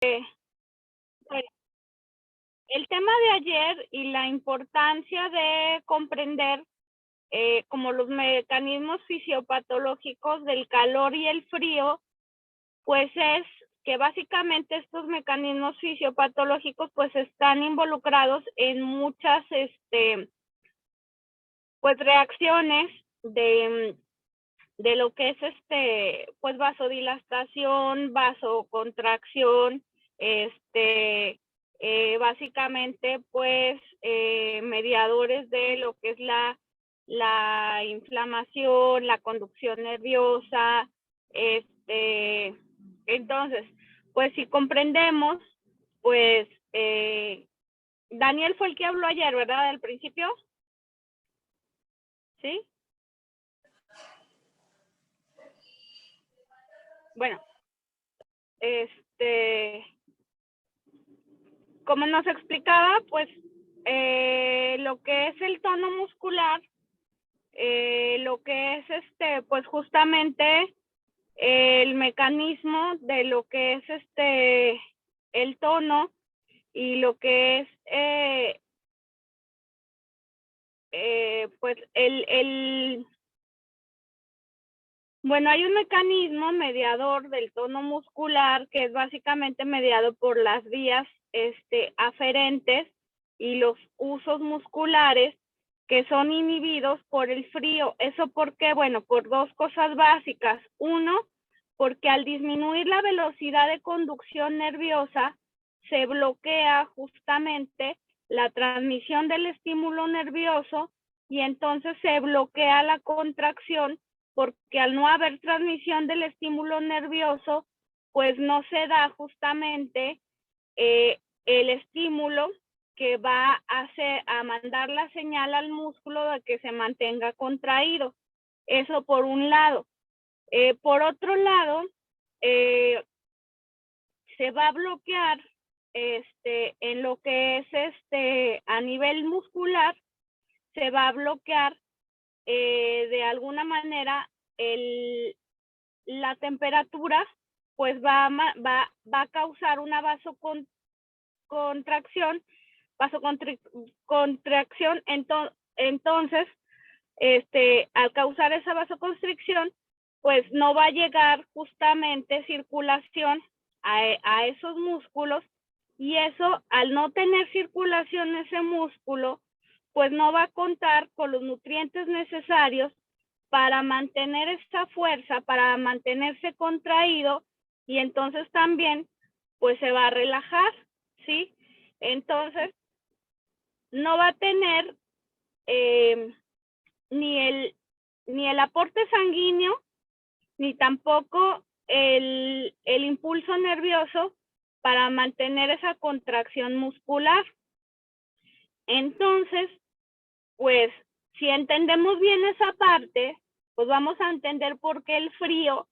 bueno, el tema de ayer y la importancia de comprender como los mecanismos fisiopatológicos del calor y el frío, pues es que básicamente estos mecanismos fisiopatológicos pues están involucrados en muchas pues reacciones de lo que es pues vasodilatación, vasocontracción, básicamente pues mediadores de lo que es la inflamación, la conducción nerviosa, entonces, pues si comprendemos, pues Daniel fue el que habló ayer, ¿verdad? Al principio, ¿sí? Bueno, como nos explicaba, pues lo que es el tono muscular, lo que es pues justamente el mecanismo de lo que es el tono y lo que es pues bueno, hay un mecanismo mediador del tono muscular que es básicamente mediado por las vías aferentes y los usos musculares que son inhibidos por el frío. ¿Eso por qué? Bueno, por dos cosas básicas. Uno, porque al disminuir la velocidad de conducción nerviosa, se bloquea justamente la transmisión del estímulo nervioso y entonces se bloquea la contracción, porque al no haber transmisión del estímulo nervioso, pues no se da justamente el estímulo que va a mandar la señal al músculo de que se mantenga contraído. Eso por un lado. Por otro lado, se va a bloquear en lo que es a nivel muscular, se va a bloquear de alguna manera la temperatura, pues va a causar una vasocontracción, entonces, al causar esa vasoconstricción, pues no va a llegar justamente circulación a esos músculos, y eso, al no tener circulación en ese músculo, pues no va a contar con los nutrientes necesarios para mantener esta fuerza, para mantenerse contraído, y entonces también pues se va a relajar, ¿sí? Entonces no va a tener ni el aporte sanguíneo, ni tampoco el impulso nervioso para mantener esa contracción muscular. Entonces, pues, si entendemos bien esa parte, pues vamos a entender por qué el frío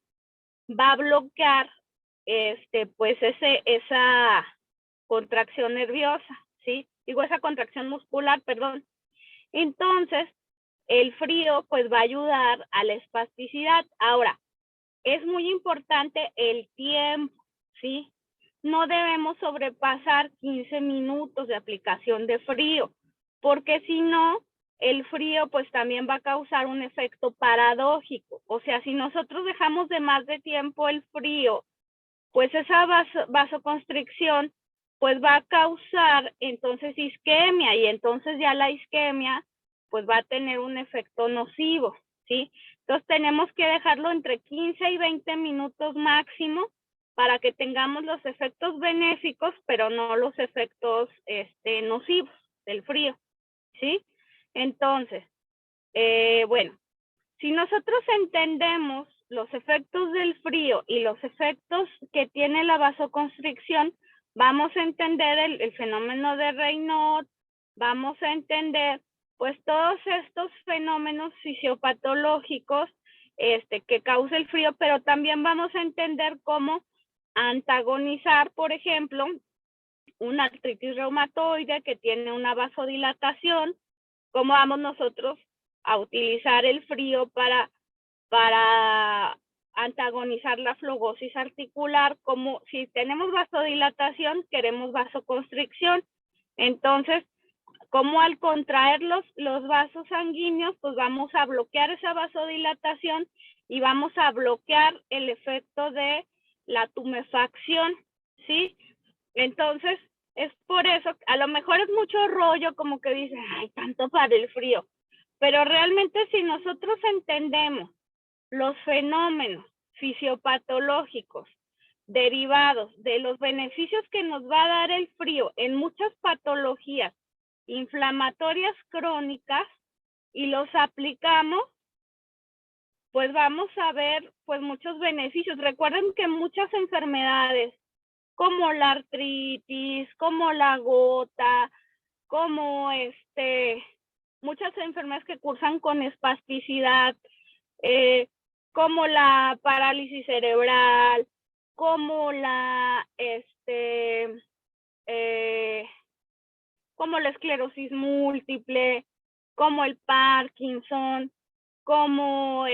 va a bloquear pues esa contracción nerviosa, ¿sí? Digo, esa contracción muscular, perdón. Entonces, el frío pues va a ayudar a la espasticidad. Ahora, es muy importante el tiempo, ¿sí? No debemos sobrepasar 15 minutos de aplicación de frío, porque si no, el frío pues también va a causar un efecto paradójico. O sea, si nosotros dejamos de más de tiempo el frío, pues esa vasoconstricción pues va a causar entonces isquemia, y entonces ya la isquemia pues va a tener un efecto nocivo, ¿sí? Entonces tenemos que dejarlo entre 15 y 20 minutos máximo para que tengamos los efectos benéficos, pero no los efectos nocivos del frío, ¿sí? Entonces, bueno, si nosotros entendemos los efectos del frío y los efectos que tiene la vasoconstricción, vamos a entender el fenómeno de Raynaud, vamos a entender pues todos estos fenómenos fisiopatológicos que causa el frío, pero también vamos a entender cómo antagonizar, por ejemplo, una artritis reumatoide que tiene una vasodilatación, cómo vamos nosotros a utilizar el frío para antagonizar la flogosis articular, como si tenemos vasodilatación, queremos vasoconstricción. Entonces, como al contraer los vasos sanguíneos, pues vamos a bloquear esa vasodilatación y vamos a bloquear el efecto de la tumefacción, ¿sí? Entonces, es por eso, a lo mejor es mucho rollo, como que dicen, ay, tanto para el frío, pero realmente si nosotros entendemos los fenómenos fisiopatológicos derivados de los beneficios que nos va a dar el frío en muchas patologías inflamatorias crónicas y los aplicamos, pues vamos a ver pues muchos beneficios. Recuerden que muchas enfermedades como la artritis, como la gota, como muchas enfermedades que cursan con espasticidad, como la parálisis cerebral, como como la esclerosis múltiple, como el Parkinson, como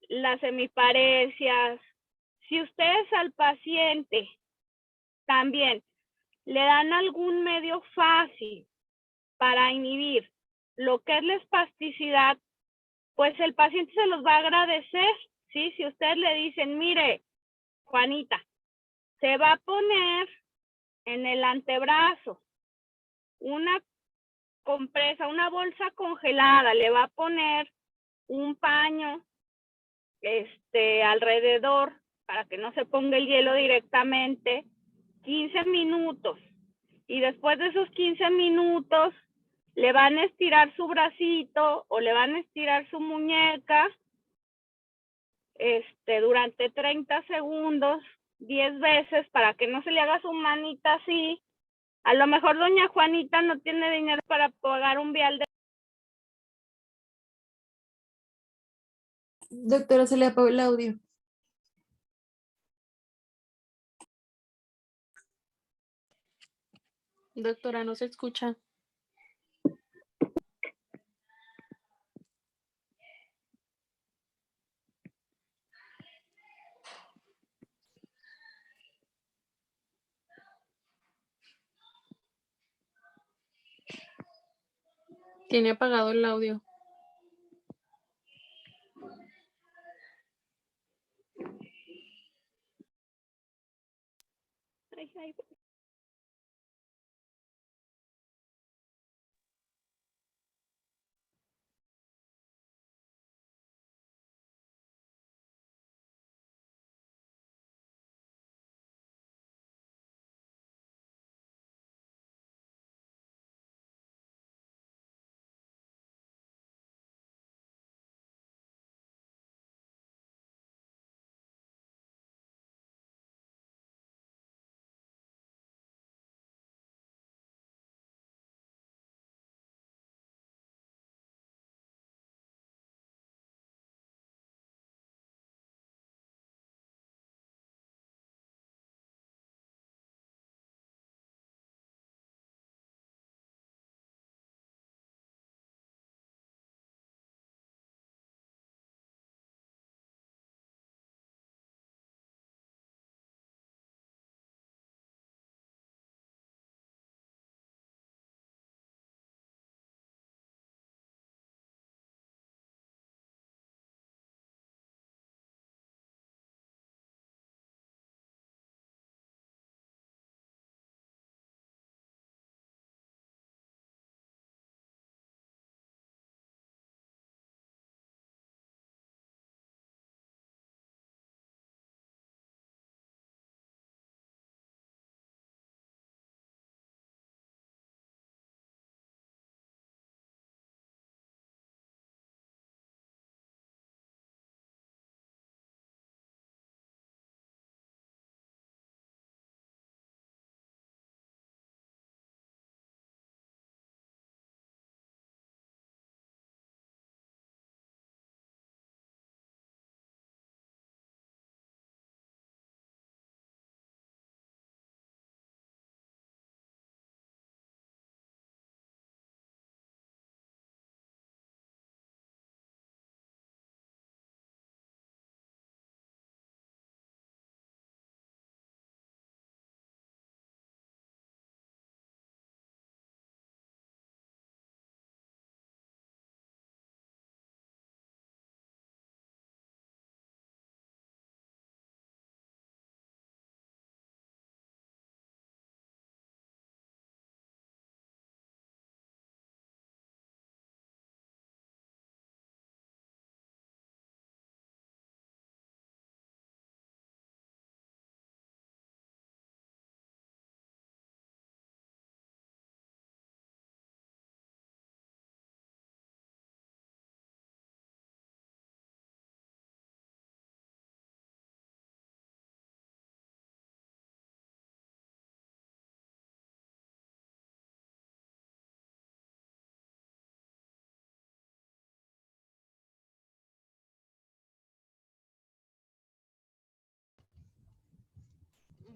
las hemiparesias. Si ustedes al paciente también le dan algún medio fácil para inhibir lo que es la espasticidad, pues el paciente se los va a agradecer, ¿sí? Si ustedes le dicen, mire, Juanita, se va a poner en el antebrazo una compresa, una bolsa congelada, le va a poner un paño alrededor para que no se ponga el hielo directamente, 15 minutos. Y después de esos 15 minutos, le van a estirar su bracito o le van a estirar su muñeca durante 30 segundos, 10 veces, para que no se le haga su manita así. A lo mejor doña Juanita no tiene dinero para pagar un vial de... Doctora, se le apagó el audio. Doctora, no se escucha. Tiene apagado el audio. Ay, ay.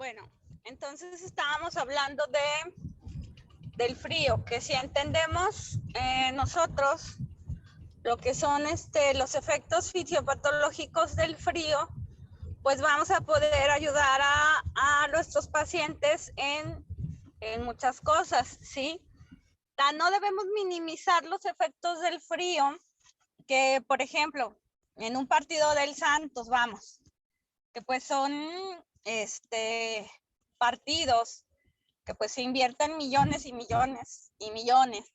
Bueno, entonces estábamos hablando del frío, que si entendemos nosotros lo que son los efectos fisiopatológicos del frío, pues vamos a poder ayudar a nuestros pacientes en muchas cosas, ¿sí? No debemos minimizar los efectos del frío, que por ejemplo, en un partido del Santos, vamos, que pues son partidos que pues se invierten millones y millones y millones.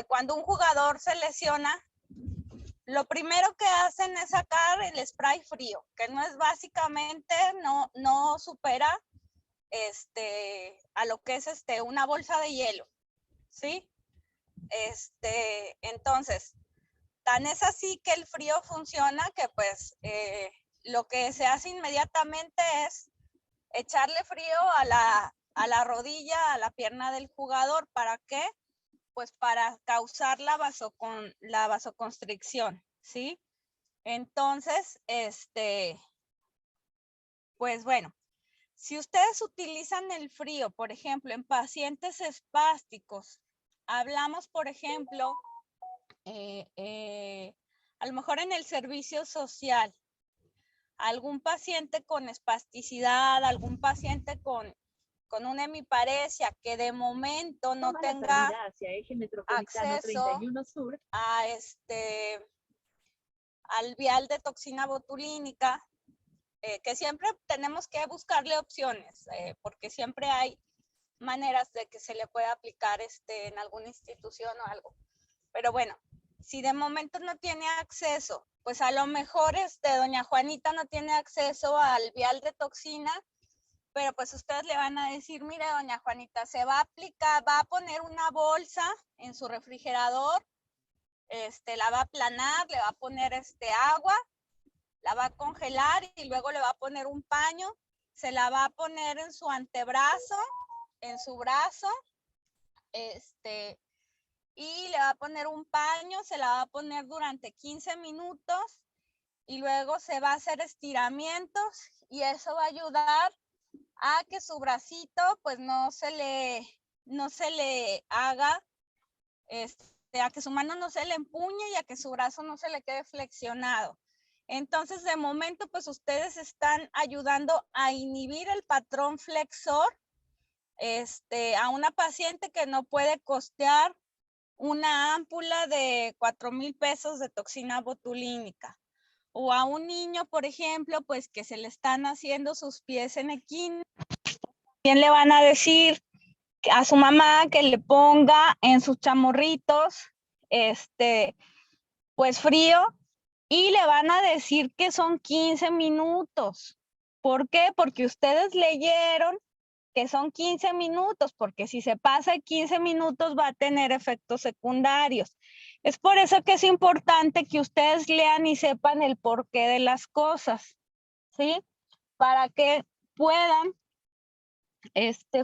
Cuando un jugador se lesiona, lo primero que hacen es sacar el spray frío, que no es básicamente, no supera a lo que es una bolsa de hielo, ¿sí? Entonces, tan es así que el frío funciona que pues lo que se hace inmediatamente es echarle frío a la rodilla, a la pierna del jugador. ¿Para qué? Pues para causar la vasoconstricción, ¿sí? Entonces, pues bueno, si ustedes utilizan el frío, por ejemplo, en pacientes espásticos, hablamos, por ejemplo, a lo mejor en el servicio social, algún paciente con espasticidad, algún paciente con una hemiparesia que de momento no tenga acceso a al vial de toxina botulínica, que siempre tenemos que buscarle opciones, porque siempre hay maneras de que se le pueda aplicar en alguna institución o algo. Pero bueno, si de momento no tiene acceso, pues a lo mejor doña Juanita no tiene acceso al vial de toxina, pero pues ustedes le van a decir, mire, doña Juanita, se va a aplicar, va a poner una bolsa en su refrigerador, la va a aplanar, le va a poner agua, la va a congelar y luego le va a poner un paño, se la va a poner en su antebrazo, en su brazo, y le va a poner un paño, se la va a poner durante 15 minutos y luego se va a hacer estiramientos y eso va a ayudar a que su bracito pues no se le haga, a que su mano no se le empuñe y a que su brazo no se le quede flexionado. Entonces, de momento, pues ustedes están ayudando a inhibir el patrón flexor a una paciente que no puede costear una ámpula de 4,000 pesos de toxina botulínica. O a un niño, por ejemplo, pues que se le están haciendo sus pies en equina. También le van a decir a su mamá que le ponga en sus chamorritos, pues frío, y le van a decir que son 15 minutos. ¿Por qué? Porque ustedes leyeron que son 15 minutos, porque si se pasa de 15 minutos va a tener efectos secundarios. Es por eso que es importante que ustedes lean y sepan el porqué de las cosas, ¿sí? Para que puedan,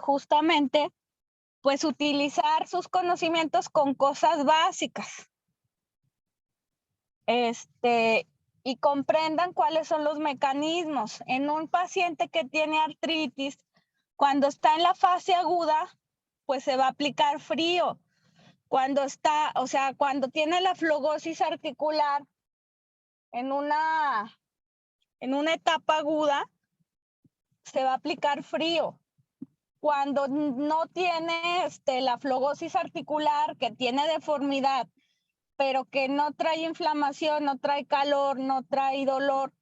justamente, pues utilizar sus conocimientos con cosas básicas. Y comprendan cuáles son los mecanismos. En un paciente que tiene artritis, cuando está en la fase aguda, pues se va a aplicar frío. Cuando tiene la flogosis articular en una etapa aguda, se va a aplicar frío. Cuando no tiene la flogosis articular, que tiene deformidad, pero que no trae inflamación, no trae calor, no trae dolor,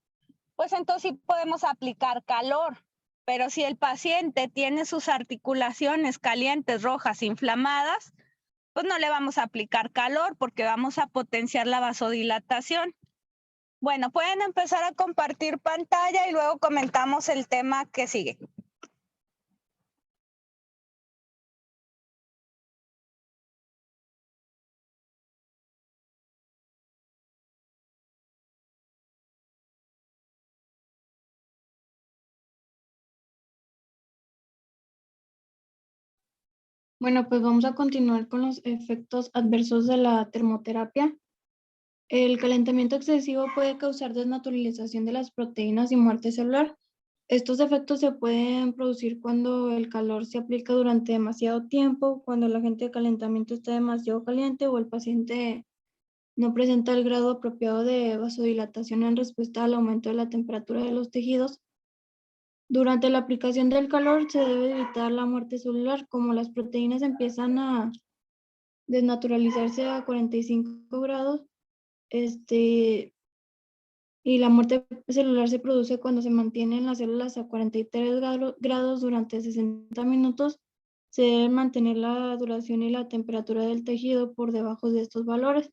pues entonces sí podemos aplicar calor. Pero si el paciente tiene sus articulaciones calientes, rojas, inflamadas, pues no le vamos a aplicar calor porque vamos a potenciar la vasodilatación. Bueno, pueden empezar a compartir pantalla y luego comentamos el tema que sigue. Bueno, pues vamos a continuar con los efectos adversos de la termoterapia. El calentamiento excesivo puede causar desnaturalización de las proteínas y muerte celular. Estos efectos se pueden producir cuando el calor se aplica durante demasiado tiempo, cuando el agente de calentamiento está demasiado caliente o el paciente no presenta el grado apropiado de vasodilatación en respuesta al aumento de la temperatura de los tejidos. Durante la aplicación del calor se debe evitar la muerte celular, como las proteínas empiezan a desnaturalizarse a 45 grados, y la muerte celular se produce cuando se mantienen las células a 43 grados durante 60 minutos. Se debe mantener la duración y la temperatura del tejido por debajo de estos valores.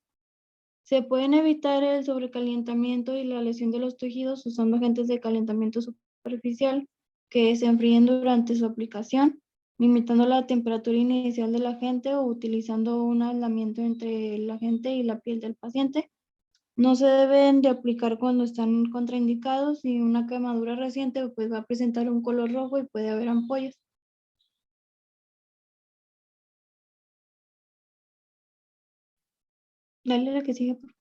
Se pueden evitar el sobrecalentamiento y la lesión de los tejidos usando agentes de calentamiento superficial que se enfríen durante su aplicación, limitando la temperatura inicial del agente o utilizando un aislamiento entre el agente y la piel del paciente. No se deben de aplicar cuando están contraindicados y una quemadura reciente pues va a presentar un color rojo y puede haber ampollas. Dale la que sigue, por favor.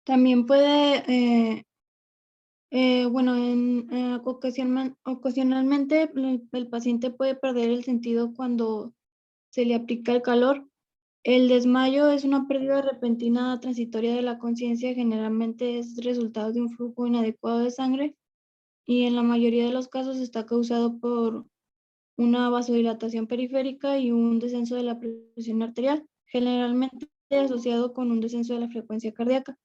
También puede, ocasionalmente el paciente puede perder el sentido cuando se le aplica el calor. El desmayo es una pérdida repentina transitoria de la conciencia, generalmente es resultado de un flujo inadecuado de sangre y en la mayoría de los casos está causado por una vasodilatación periférica y un descenso de la presión arterial, generalmente asociado con un descenso de la frecuencia cardíaca.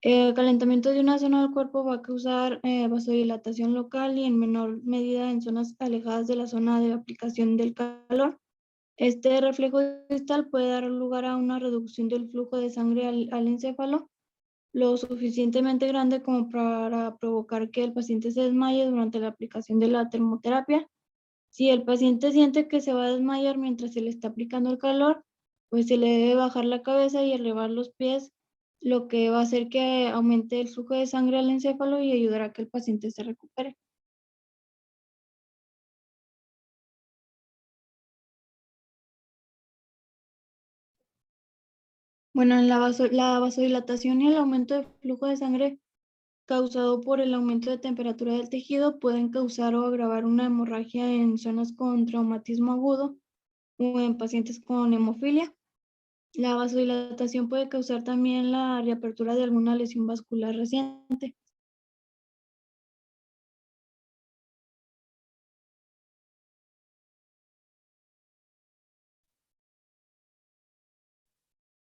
El calentamiento de una zona del cuerpo va a causar vasodilatación local y en menor medida en zonas alejadas de la zona de aplicación del calor. Este reflejo distal puede dar lugar a una reducción del flujo de sangre al encéfalo, lo suficientemente grande como para provocar que el paciente se desmaye durante la aplicación de la termoterapia. Si el paciente siente que se va a desmayar mientras se le está aplicando el calor, pues se le debe bajar la cabeza y elevar los pies, lo que va a hacer que aumente el flujo de sangre al encéfalo y ayudará a que el paciente se recupere. Bueno, en la vasodilatación y el aumento de flujo de sangre causado por el aumento de temperatura del tejido pueden causar o agravar una hemorragia en zonas con traumatismo agudo o en pacientes con hemofilia. La vasodilatación puede causar también la reapertura de alguna lesión vascular reciente.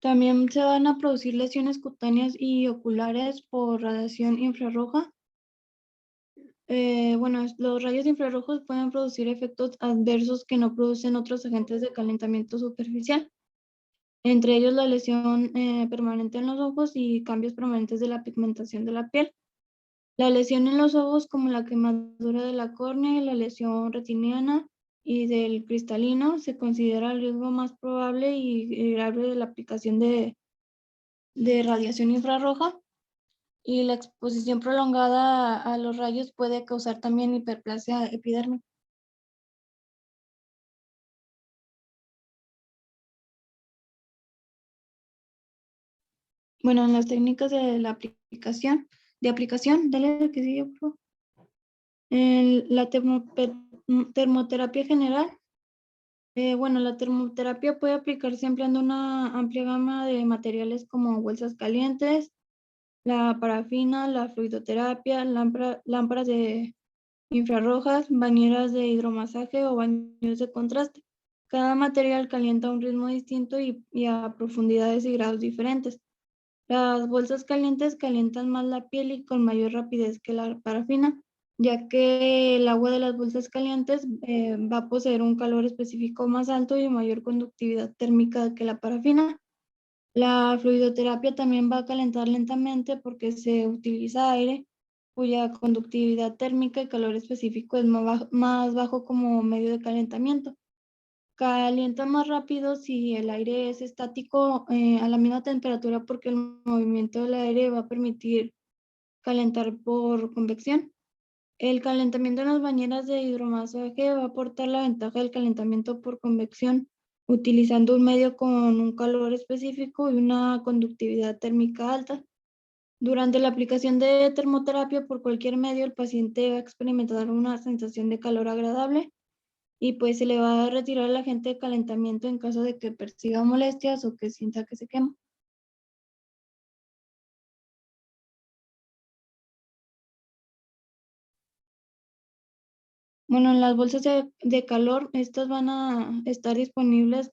También se van a producir lesiones cutáneas y oculares por radiación infrarroja. Los rayos infrarrojos pueden producir efectos adversos que no producen otros agentes de calentamiento superficial, entre ellos la lesión permanente en los ojos y cambios permanentes de la pigmentación de la piel. La lesión en los ojos, como la quemadura de la córnea y la lesión retiniana y del cristalino, se considera el riesgo más probable y grave de la aplicación de radiación infrarroja. Y la exposición prolongada a los rayos puede causar también hiperplasia epidérmica. Bueno, en las técnicas de la aplicación, dale la que sigue, por favor. La termoterapia general. La termoterapia puede aplicarse empleando una amplia gama de materiales como bolsas calientes, la parafina, la fluidoterapia, lámparas de infrarrojas, bañeras de hidromasaje o baños de contraste. Cada material calienta a un ritmo distinto y a profundidades y grados diferentes. Las bolsas calientes calientan más la piel y con mayor rapidez que la parafina, ya que el agua de las bolsas calientes va a poseer un calor específico más alto y mayor conductividad térmica que la parafina. La fluidoterapia también va a calentar lentamente porque se utiliza aire cuya conductividad térmica y calor específico es más bajo como medio de calentamiento. Calienta más rápido si el aire es estático a la misma temperatura porque el movimiento del aire va a permitir calentar por convección. El calentamiento en las bañeras de hidromasaje va a aportar la ventaja del calentamiento por convección, utilizando un medio con un calor específico y una conductividad térmica alta. Durante la aplicación de termoterapia por cualquier medio, el paciente va a experimentar una sensación de calor agradable y pues se le va a retirar el agente de calentamiento en caso de que perciba molestias o que sienta que se quema. Bueno, en las bolsas de calor, estas van a estar disponibles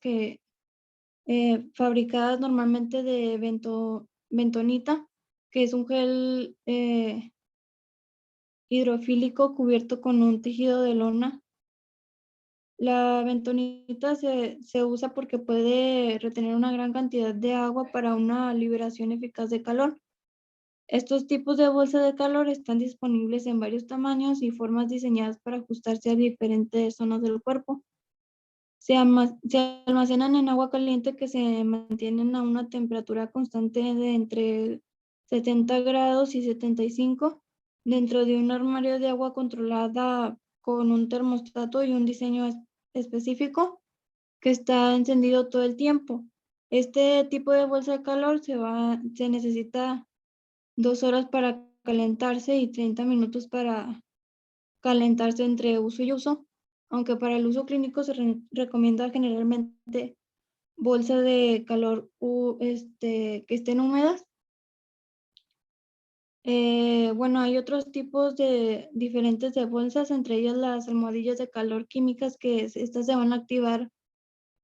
fabricadas normalmente de bentonita, que es un gel hidrofílico cubierto con un tejido de lona. La bentonita se usa porque puede retener una gran cantidad de agua para una liberación eficaz de calor. Estos tipos de bolsa de calor están disponibles en varios tamaños y formas diseñadas para ajustarse a diferentes zonas del cuerpo. Se almacenan en agua caliente que se mantienen a una temperatura constante de entre 70 grados y 75 dentro de un armario de agua controlada con un termostato y un diseño específico que está encendido todo el tiempo. Este tipo de bolsa de calor se necesita 2 horas para calentarse y 30 minutos para calentarse entre uso y uso, aunque para el uso clínico se recomienda generalmente bolsas de calor que estén húmedas. Bueno, hay otros tipos de diferentes de bolsas, entre ellas las almohadillas de calor químicas, que estas se van a activar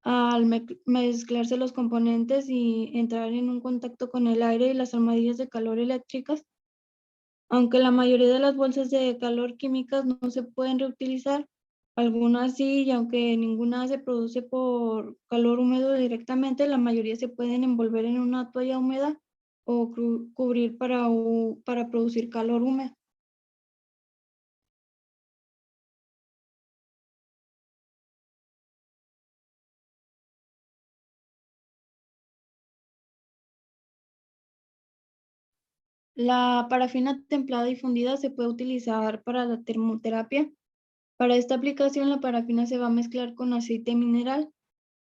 al mezclarse los componentes y entrar en un contacto con el aire, y las almohadillas de calor eléctricas. Aunque la mayoría de las bolsas de calor químicas no se pueden reutilizar, algunas sí, y aunque ninguna se produce por calor húmedo directamente, la mayoría se pueden envolver en una toalla húmeda o cubrir para producir calor húmedo. La parafina templada y fundida se puede utilizar para la termoterapia. Para esta aplicación, la parafina se va a mezclar con aceite mineral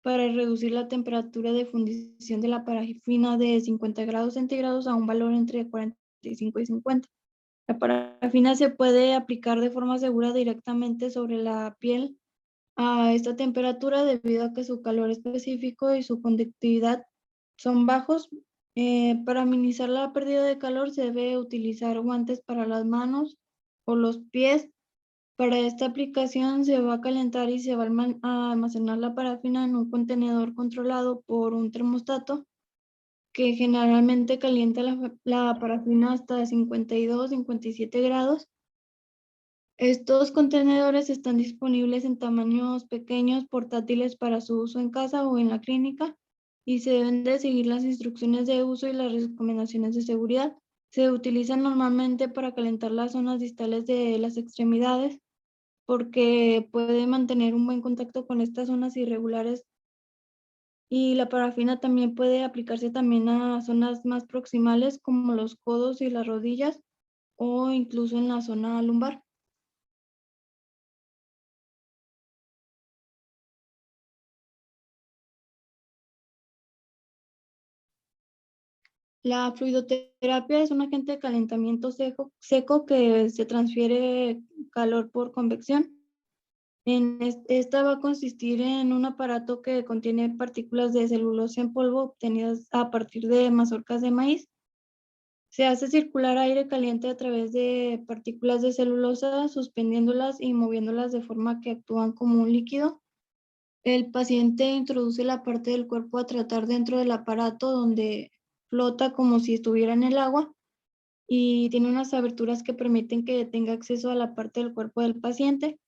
para reducir la temperatura de fundición de la parafina de 50 grados centígrados a un valor entre 45 y 50. La parafina se puede aplicar de forma segura directamente sobre la piel a esta temperatura debido a que su calor específico y su conductividad son bajos. Para minimizar la pérdida de calor se debe utilizar guantes para las manos o los pies. Para esta aplicación se va a calentar y se va a almacenar la parafina en un contenedor controlado por un termostato que generalmente calienta la parafina hasta 52-57 grados. Estos contenedores están disponibles en tamaños pequeños, portátiles para su uso en casa o en la clínica, y se deben de seguir las instrucciones de uso y las recomendaciones de seguridad. Se utilizan normalmente para calentar las zonas distales de las extremidades, porque puede mantener un buen contacto con estas zonas irregulares, y la parafina también puede aplicarse también a zonas más proximales como los codos y las rodillas o incluso en la zona lumbar. La fluidoterapia es un agente de calentamiento seco que se transfiere calor por convección. Esta va a consistir en un aparato que contiene partículas de celulosa en polvo obtenidas a partir de mazorcas de maíz. Se hace circular aire caliente a través de partículas de celulosa, suspendiéndolas y moviéndolas de forma que actúan como un líquido. El paciente introduce la parte del cuerpo a tratar dentro del aparato, donde flota como si estuviera en el agua, y tiene unas aberturas que permiten que tenga acceso a la parte del cuerpo del paciente.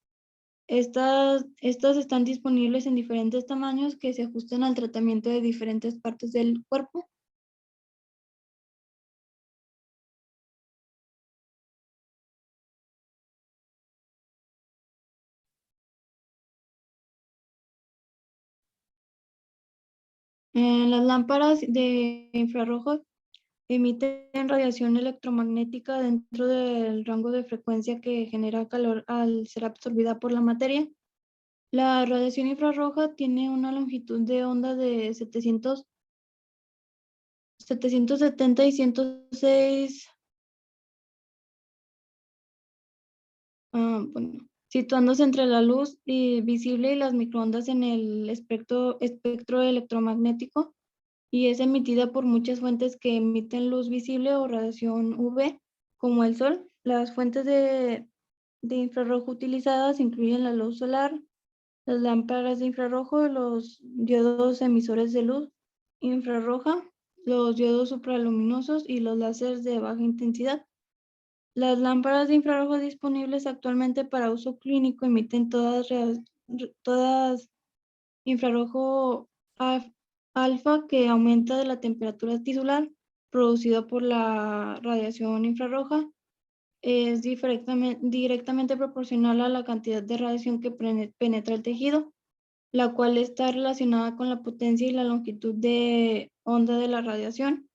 Estas están disponibles en diferentes tamaños que se ajustan al tratamiento de diferentes partes del cuerpo. Las lámparas de infrarrojos emiten radiación electromagnética dentro del rango de frecuencia que genera calor al ser absorbida por la materia. La radiación infrarroja tiene una longitud de onda de 700 770 y 106, bueno, situándose entre la luz visible y las microondas en el espectro electromagnético, y es emitida por muchas fuentes que emiten luz visible o radiación UV, como el sol. Las fuentes de infrarrojo utilizadas incluyen la luz solar, las lámparas de infrarrojo, los diodos emisores de luz infrarroja, los diodos supraluminosos y los láseres de baja intensidad. Las lámparas de infrarrojo disponibles actualmente para uso clínico emiten todas infrarrojo alfa, que aumenta de la temperatura tisular producido por la radiación infrarroja. Es directamente proporcional a la cantidad de radiación que penetra el tejido, la cual está relacionada con la potencia y la longitud de onda de la radiación.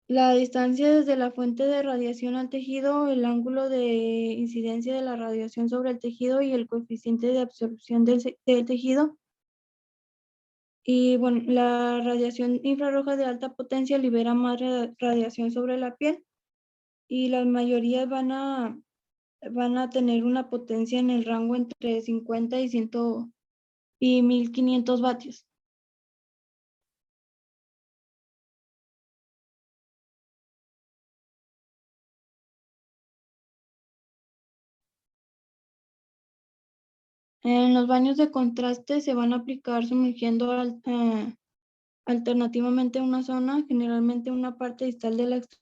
La distancia desde la fuente de radiación al tejido, el ángulo de incidencia de la radiación sobre el tejido y el coeficiente de absorción del tejido. Y bueno, la radiación infrarroja de alta potencia libera más radiación sobre la piel, y las mayorías van a tener una potencia en el rango entre 50 y 1500 vatios. En los baños de contraste se van a aplicar sumergiendo alternativamente una zona, generalmente una parte distal de la extremidad,